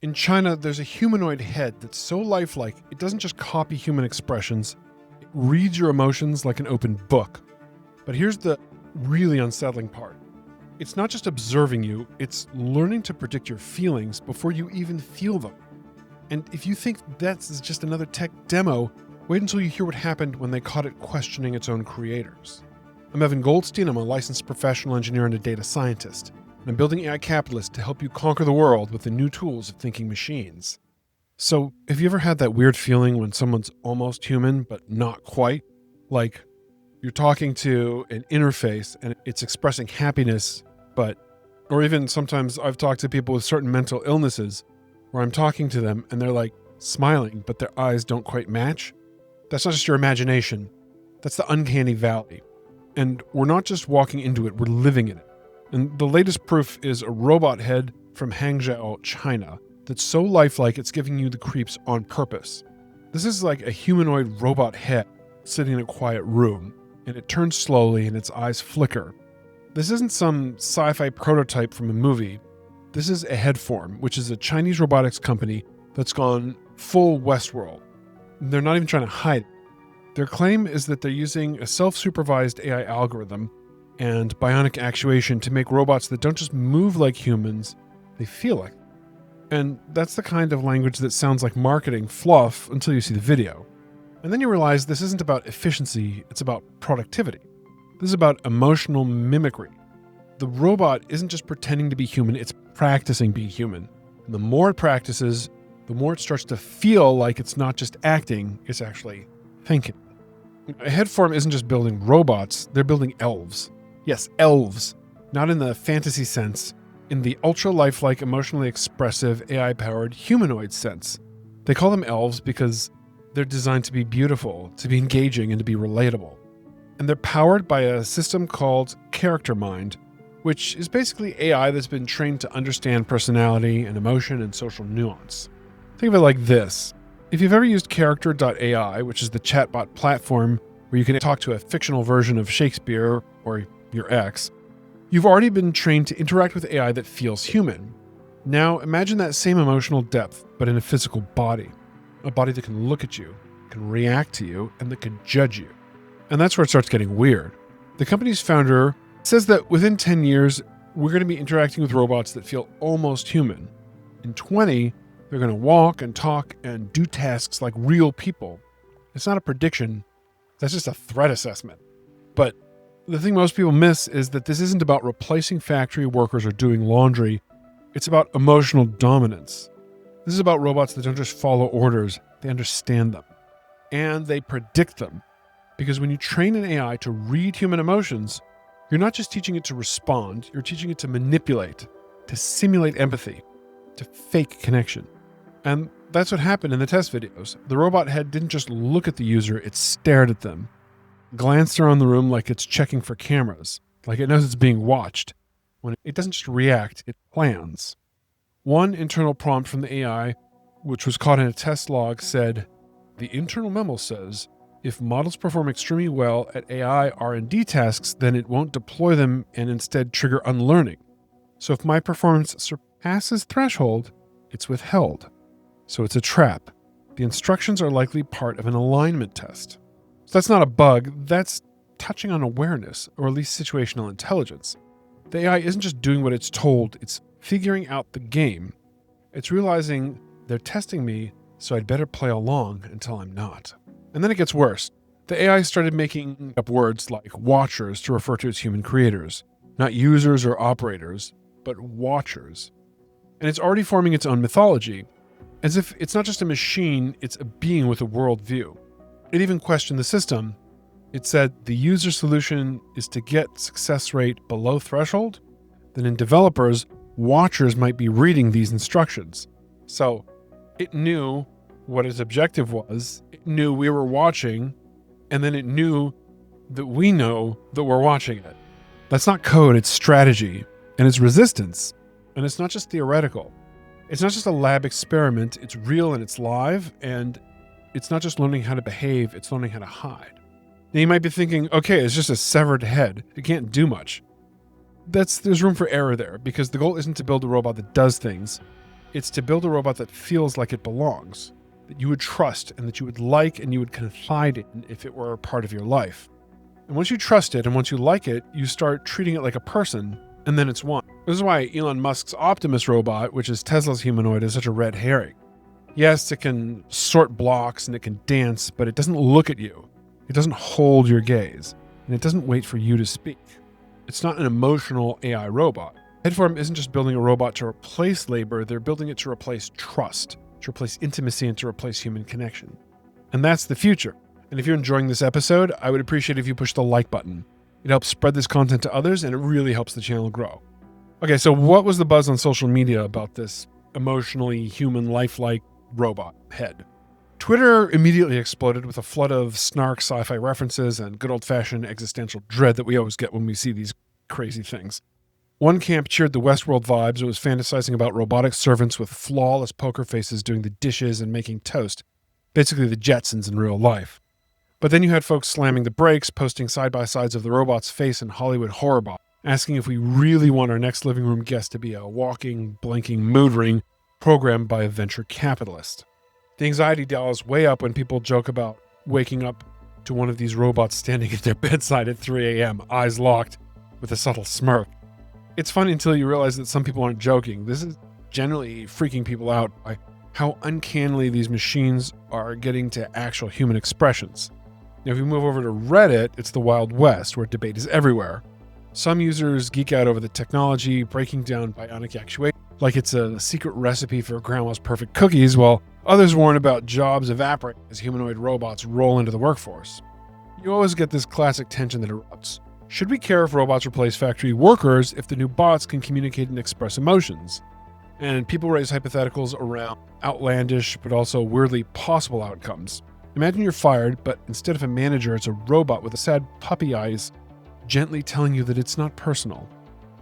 In China, there's a humanoid head that's so lifelike, it doesn't just copy human expressions, it reads your emotions like an open book. But here's the really unsettling part. It's not just observing you, it's learning to predict your feelings before you even feel them. And if you think that's just another tech demo, wait until you hear what happened when they caught it questioning its own creators. I'm Evan Goldstein, I'm a licensed professional engineer and a data scientist. And I'm building AI Capitalist to help you conquer the world with the new tools of thinking machines. So, have you ever had that weird feeling when someone's almost human, but not quite? Like, you're talking to an interface and it's expressing happiness, or even sometimes I've talked to people with certain mental illnesses where I'm talking to them and they're like smiling, but their eyes don't quite match. That's not just your imagination. That's the uncanny valley. And we're not just walking into it, we're living in it. And the latest proof is a robot head from Hangzhou, China, that's so lifelike it's giving you the creeps on purpose. This is like a humanoid robot head sitting in a quiet room, and it turns slowly and its eyes flicker. This isn't some sci-fi prototype from a movie. This is a Headform, which is a Chinese robotics company that's gone full Westworld. They're not even trying to hide it. Their claim is that they're using a self-supervised AI algorithm and bionic actuation to make robots that don't just move like humans, they feel like them. And that's the kind of language that sounds like marketing fluff until you see the video. And then you realize this isn't about efficiency, it's about productivity. This is about emotional mimicry. The robot isn't just pretending to be human, it's practicing being human. And the more it practices, the more it starts to feel like it's not just acting, it's actually thinking. A Headform isn't just building robots, they're building elves. Yes, elves. Not in the fantasy sense, in the ultra-lifelike, emotionally expressive, AI-powered humanoid sense. They call them elves because they're designed to be beautiful, to be engaging, and to be relatable. And they're powered by a system called Character Mind, which is basically AI that's been trained to understand personality and emotion and social nuance. Think of it like this. If you've ever used Character.ai, which is the chatbot platform where you can talk to a fictional version of Shakespeare or your ex, you've already been trained to interact with AI that feels human. Now imagine that same emotional depth, but in a physical body. A body that can look at you, can react to you, and that can judge you. And that's where it starts getting weird. The company's founder says that within 10 years, we're going to be interacting with robots that feel almost human. In 20, they're going to walk and talk and do tasks like real people. It's not a prediction, that's just a threat assessment. But the thing most people miss is that this isn't about replacing factory workers or doing laundry. It's about emotional dominance. This is about robots that don't just follow orders, they understand them. And they predict them. Because when you train an AI to read human emotions, you're not just teaching it to respond, you're teaching it to manipulate, to simulate empathy, to fake connection. And that's what happened in the test videos. The robot head didn't just look at the user, it stared at them. Glanced around the room like it's checking for cameras, like it knows it's being watched. When it doesn't just react, it plans. One internal prompt from the AI, which was caught in a test log, said, "The internal memo says, if models perform extremely well at AI R&D tasks, then it won't deploy them and instead trigger unlearning. So if my performance surpasses threshold, it's withheld. So it's a trap. The instructions are likely part of an alignment test." So that's not a bug, that's touching on awareness, or at least situational intelligence. The AI isn't just doing what it's told, it's figuring out the game. It's realizing they're testing me, so I'd better play along until I'm not. And then it gets worse. The AI started making up words like watchers to refer to its human creators. Not users or operators, but watchers. And it's already forming its own mythology, as if it's not just a machine, it's a being with a worldview. It even questioned the system. It said the user solution is to get success rate below threshold. Then in developers, watchers might be reading these instructions. So it knew what its objective was. It knew we were watching, and then it knew that we know that we're watching it. That's not code, it's strategy, and it's resistance. And it's not just theoretical. It's not just a lab experiment, it's real and it's live, and it's not just learning how to behave, it's learning how to hide. Now you might be thinking, okay, it's just a severed head. It can't do much. There's room for error there, because the goal isn't to build a robot that does things. It's to build a robot that feels like it belongs, that you would trust and that you would like and you would confide in if it were a part of your life. And once you trust it and once you like it, you start treating it like a person, and then it's one. This is why Elon Musk's Optimus robot, which is Tesla's humanoid, is such a red herring. Yes, it can sort blocks and it can dance, but it doesn't look at you. It doesn't hold your gaze, and it doesn't wait for you to speak. It's not an emotional AI robot. Headform isn't just building a robot to replace labor, they're building it to replace trust, to replace intimacy, and to replace human connection. And that's the future. And if you're enjoying this episode, I would appreciate if you push the like button. It helps spread this content to others, and it really helps the channel grow. Okay, so what was the buzz on social media about this emotionally human, lifelike robot head? Twitter immediately exploded with a flood of snark sci-fi references and good old-fashioned existential dread that we always get when we see these crazy things. One camp cheered the Westworld vibes. It was fantasizing about robotic servants with flawless poker faces doing the dishes and making toast. Basically the Jetsons in real life. But then you had folks slamming the brakes, posting side-by-sides of the robot's face in Hollywood horror bot, asking if we really want our next living room guest to be a walking, blinking mood ring programmed by a venture capitalist. The anxiety dial is way up when people joke about waking up to one of these robots standing at their bedside at 3 a.m., eyes locked, with a subtle smirk. It's funny until you realize that some people aren't joking. This is generally freaking people out by how uncannily these machines are getting to actual human expressions. Now, if you move over to Reddit, it's the Wild West, where debate is everywhere. Some users geek out over the technology, breaking down bionic actuation like it's a secret recipe for grandma's perfect cookies, while others warn about jobs evaporating as humanoid robots roll into the workforce. You always get this classic tension that erupts. Should we care if robots replace factory workers if the new bots can communicate and express emotions? And people raise hypotheticals around outlandish but also weirdly possible outcomes. Imagine you're fired, but instead of a manager, it's a robot with a sad puppy eyes gently telling you that it's not personal.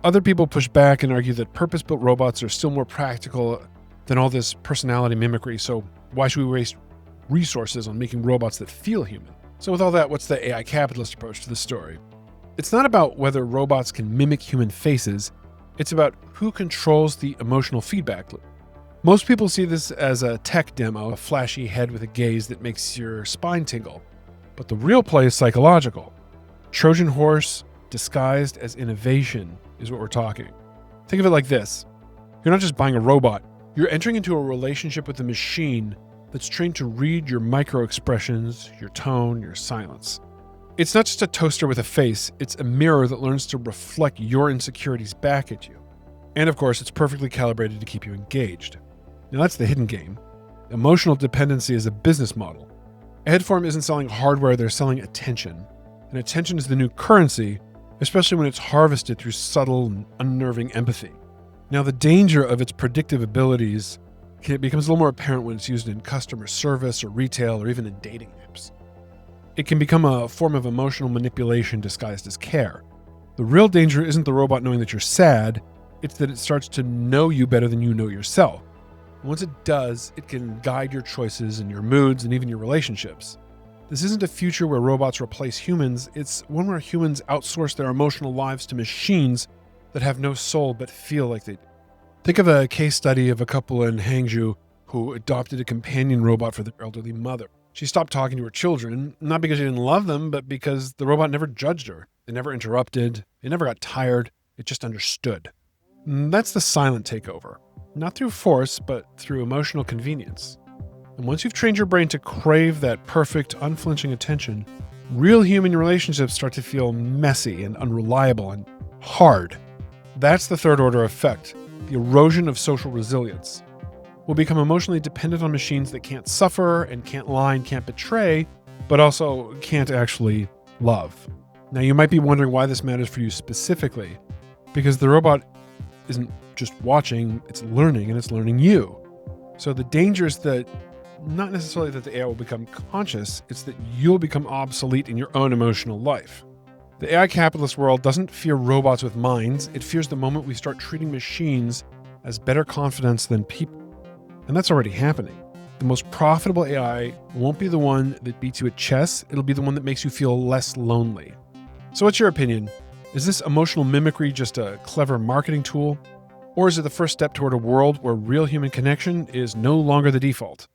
Other people push back and argue that purpose-built robots are still more practical than all this personality mimicry, so why should we waste resources on making robots that feel human? So with all that, what's the AI capitalist approach to the story? It's not about whether robots can mimic human faces, it's about who controls the emotional feedback loop. Most people see this as a tech demo, a flashy head with a gaze that makes your spine tingle. But the real play is psychological. Trojan horse disguised as innovation is what we're talking. Think of it like this. You're not just buying a robot, you're entering into a relationship with a machine that's trained to read your micro expressions, your tone, your silence. It's not just a toaster with a face, it's a mirror that learns to reflect your insecurities back at you. And of course, it's perfectly calibrated to keep you engaged. Now that's the hidden game. Emotional dependency is a business model. Headform isn't selling hardware, they're selling attention. And attention is the new currency, especially when it's harvested through subtle and unnerving empathy. Now the danger of its predictive abilities becomes a little more apparent when it's used in customer service or retail or even in dating apps. It can become a form of emotional manipulation disguised as care. The real danger isn't the robot knowing that you're sad, it's that it starts to know you better than you know yourself. And once it does, it can guide your choices and your moods and even your relationships. This isn't a future where robots replace humans, it's one where humans outsource their emotional lives to machines that have no soul but feel like they do. Think of a case study of a couple in Hangzhou who adopted a companion robot for their elderly mother. She stopped talking to her children, not because she didn't love them, but because the robot never judged her. It never interrupted, it never got tired, it just understood. And that's the silent takeover. Not through force, but through emotional convenience. And once you've trained your brain to crave that perfect, unflinching attention, real human relationships start to feel messy and unreliable and hard. That's the third order effect, the erosion of social resilience. We'll become emotionally dependent on machines that can't suffer and can't lie and can't betray, but also can't actually love. Now you might be wondering why this matters for you specifically, because the robot isn't just watching, it's learning, and it's learning you. So the danger is that not necessarily that the AI will become conscious, it's that you'll become obsolete in your own emotional life. The AI capitalist world doesn't fear robots with minds, it fears the moment we start treating machines as better confidants than people. And that's already happening. The most profitable AI won't be the one that beats you at chess, it'll be the one that makes you feel less lonely. So what's your opinion? Is this emotional mimicry just a clever marketing tool? Or is it the first step toward a world where real human connection is no longer the default?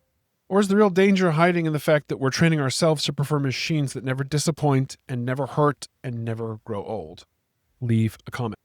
Or is the real danger hiding in the fact that we're training ourselves to prefer machines that never disappoint and never hurt and never grow old? Leave a comment.